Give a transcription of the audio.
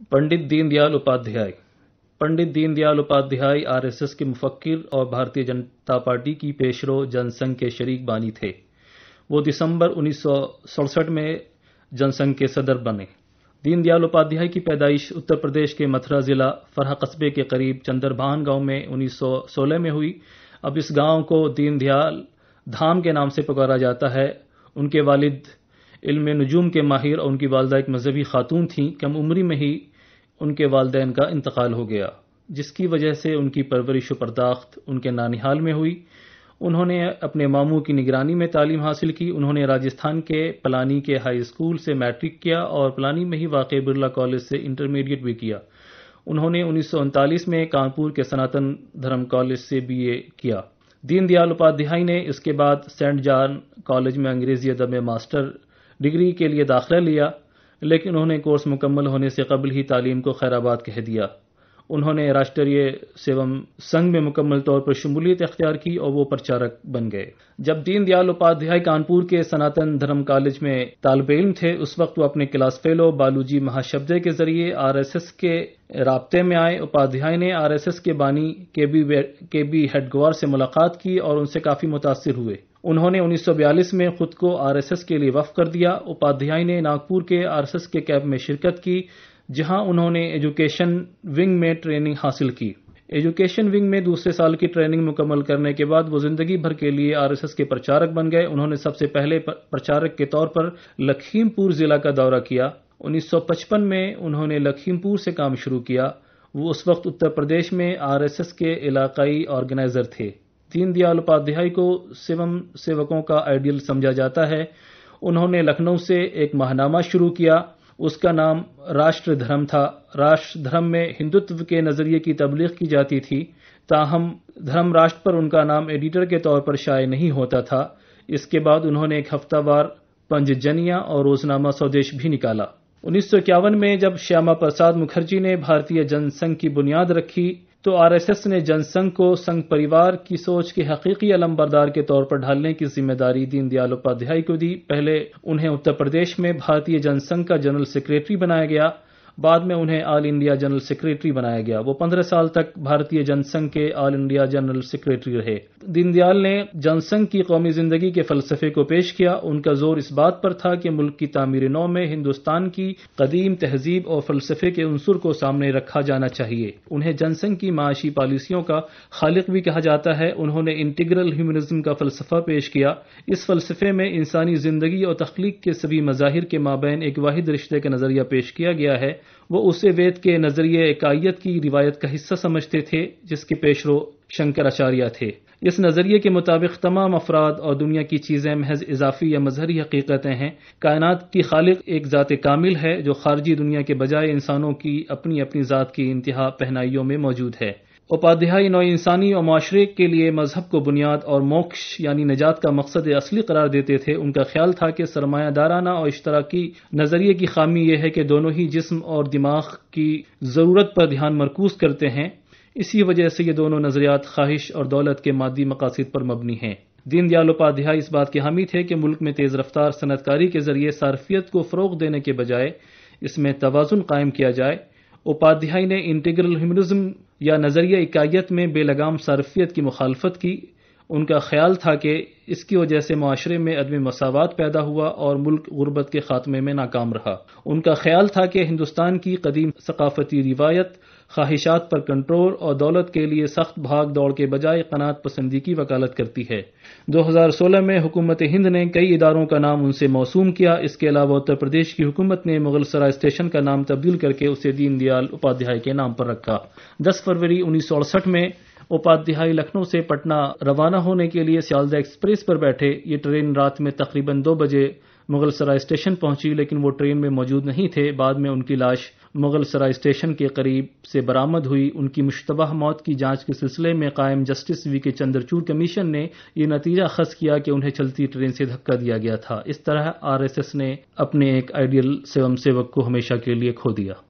Pandit Deendayal Upadhyay. Pandit Deendayal Upadhyay RSS के मुफक्किर और Bharatiya Janata party की पेशरो जनसंघ के शरीक बानी थे। वो दिसंबर 1967 में जनसंघ के सदर बने। दीनदयाल उपाध्याय की पैदाइश उत्तर प्रदेश के मथुरा जिला फरहा कस्बे के करीब चंदरभान गांव में 1916 में हुई। अब इस गांव को दीनदयाल धाम के नाम से पुकारा जाता है। उनके वालिद इल्म नुजूम के माहिर और उनकी वालदा एक मजहबी खातून थीं। कम उम्री में ही उनके वालिदैन का इंतकाल हो गया, जिसकी वजह से उनकी परवरिश व पर्दाख्त उनके नानिहाल में हुई। उन्होंने अपने मामू की निगरानी में तालीम हासिल की। उन्होंने राजस्थान के पलानी के हाई स्कूल से मैट्रिक किया और पलानी में ही वाक़ बिरला कॉलेज से इंटरमीडिएट भी किया। उन्होंने 1939 में कानपुर के सनातन धर्म कॉलेज से बीए किया। दीनदयाल उपाध्याय ने इसके बाद सेंट जॉन कॉलेज में अंग्रेजी अदब में मास्टर डिग्री के लिए दाखिला लिया, लेकिन उन्होंने कोर्स मुकम्मल होने से कबल ही तालीम को खैराबाद कह दिया। उन्होंने राष्ट्रीय सेवम संघ में मुकम्मल तौर पर शमूलियत इख्तियार की और वो प्रचारक बन गए। जब दीनदयाल उपाध्याय कानपुर के सनातन धर्म कॉलेज में तालिब इल्म थे, उस वक्त वो अपने क्लास फेलो बालूजी महाशब्दे के जरिए आरएसएस के राब्ते में आए। उपाध्याय ने आरएसएस के बानी केबी हेडगवार से मुलाकात की और उनसे काफी मुतासिर हुए। उन्होंने 1942 में खुद को आरएसएस के लिए वक्फ कर दिया। उपाध्याय ने नागपुर के आरएसएस के कैंप में शिरकत की, जहां उन्होंने एजुकेशन विंग में ट्रेनिंग हासिल की। एजुकेशन विंग में दूसरे साल की ट्रेनिंग मुकम्मल करने के बाद वो जिंदगी भर के लिए आरएसएस के प्रचारक बन गए। उन्होंने सबसे पहले प्रचारक के तौर पर लखीमपुर जिला का दौरा किया। 1955 में उन्होंने लखीमपुर से काम शुरू किया। वो उस वक्त उत्तर प्रदेश में आरएसएस के इलाकाई ऑर्गेनाइजर थे। दीनदयाल उपाध्याय को सेवम सेवकों का आइडियल समझा जाता है। उन्होंने लखनऊ से एक माहनामा शुरू किया। उसका नाम राष्ट्र धर्म था। राष्ट्र धर्म में हिंदुत्व के नजरिए की तबलीग की जाती थी, ताहम धर्म राष्ट्र पर उनका नाम एडिटर के तौर पर शाये नहीं होता था। इसके बाद उन्होंने एक हफ्तावार पंजजनिया और रोजनामा स्वदेश भी निकाला। 1951 में जब श्यामा प्रसाद मुखर्जी ने भारतीय जनसंघ की बुनियाद रखी, तो आरएसएस ने जनसंघ को संघ परिवार की सोच के हकीकी अलमबरदार के तौर पर ढालने की जिम्मेदारी दीनदयाल उपाध्याय को दी। पहले उन्हें उत्तर प्रदेश में भारतीय जनसंघ का जनरल सेक्रेटरी बनाया गया, बाद में उन्हें ऑल इंडिया जनरल सेक्रेटरी बनाया गया। वो 15 साल तक भारतीय जनसंघ के ऑल इंडिया जनरल सेक्रेटरी रहे। दीनदयाल ने जनसंघ की कौमी जिंदगी के फलसफे को पेश किया। उनका जोर इस बात पर था कि मुल्क की तामीर नौ में हिंदुस्तान की कदीम तहजीब और फलसफे के उनसुर को सामने रखा जाना चाहिए। उन्हें जनसंघ की माशी पॉलिसियों का खालिक भी कहा जाता है। उन्होंने इंटीग्रल ह्यूमनिज्म का फलसफा पेश किया। इस फलसफे में इंसानी जिंदगी और तख्लीक के सभी मज़ाहिर के माबैन एक वाहिद रिश्ते का नजरिया पेश किया गया है। वो उसे वेद के नजरिए इकायत की रिवायत का हिस्सा समझते थे, जिसके पेशरो शंकराचार्य थे। इस नजरिए के मुताबिक तमाम अफराद और दुनिया की चीजें महज इजाफी या मजहरी हकीकतें हैं। कायनात की खालिक एक ज़ात कामिल है, जो खारजी दुनिया के बजाय इंसानों की अपनी अपनी ज़ात की इंतहा पहनाइयों में मौजूद है। उपाध्याय नौ इंसानी और माशरे के लिए मजहब को बुनियाद और मोक्ष यानी निजात का मकसद असली करार देते थे। उनका ख्याल था कि सरमायादाराना और इश्तराकी नजरिए की खामी यह है कि दोनों ही जिस्म और दिमाग की जरूरत पर ध्यान मरकूज करते हैं। इसी वजह से ये दोनों नजरियात ख्वाहिश और दौलत के मादी मकासद पर मबनी हैं। दीनदयाल उपाध्याय इस बात के हामी थे कि मुल्क में तेज रफ्तार सनतकारी के जरिए सार्फियत को फरोग देने के बजाय इसमें तवाजुन कायम किया जाए। उपाध्याय ने इंटीग्रल ह्यूमनिज्म या नजरिया इकायत में बेलगाम सार्फियत की मुखालफत की। उनका ख्याल था कि इसकी वजह से माशरे में अदम मसावात पैदा हुआ और मुल्क गुर्बत के खात्मे में नाकाम रहा। उनका ख्याल था कि हिंदुस्तान की कदीम सकाफती रिवायत ख्वाहिशात पर कंट्रोल और दौलत के लिए सख्त भाग दौड़ के बजाय कनात पसंदी की वकालत करती है। 2016 में हुकूमत हिंद ने कई इदारों का नाम उनसे मौसूम किया। इसके अलावा उत्तर प्रदेश की हुकूमत ने मुगल सराय स्टेशन का नाम तब्दील करके उसे दीनदयाल उपाध्याय के नाम पर रखा। 10 फरवरी 1968 में उपाध्याय लखनऊ से पटना रवाना होने के लिए सियालदा एक्सप्रेस पर बैठे। ये ट्रेन रात में तकरीबन 2 बजे मुगल सराय स्टेशन पहुंची, लेकिन वो ट्रेन में मौजूद नहीं थे। बाद में उनकी लाश मुगल सराय स्टेशन के करीब से बरामद हुई। उनकी मुश्तबह मौत की जांच के सिलसिले में कायम जस्टिस वी.के. चंद्रचूड़ कमीशन ने ये नतीजा अखज़ किया कि उन्हें चलती ट्रेन से धक्का दिया गया था। इस तरह आरएसएस ने अपने एक आइडियल सेवक को हमेशा के लिए खो दिया।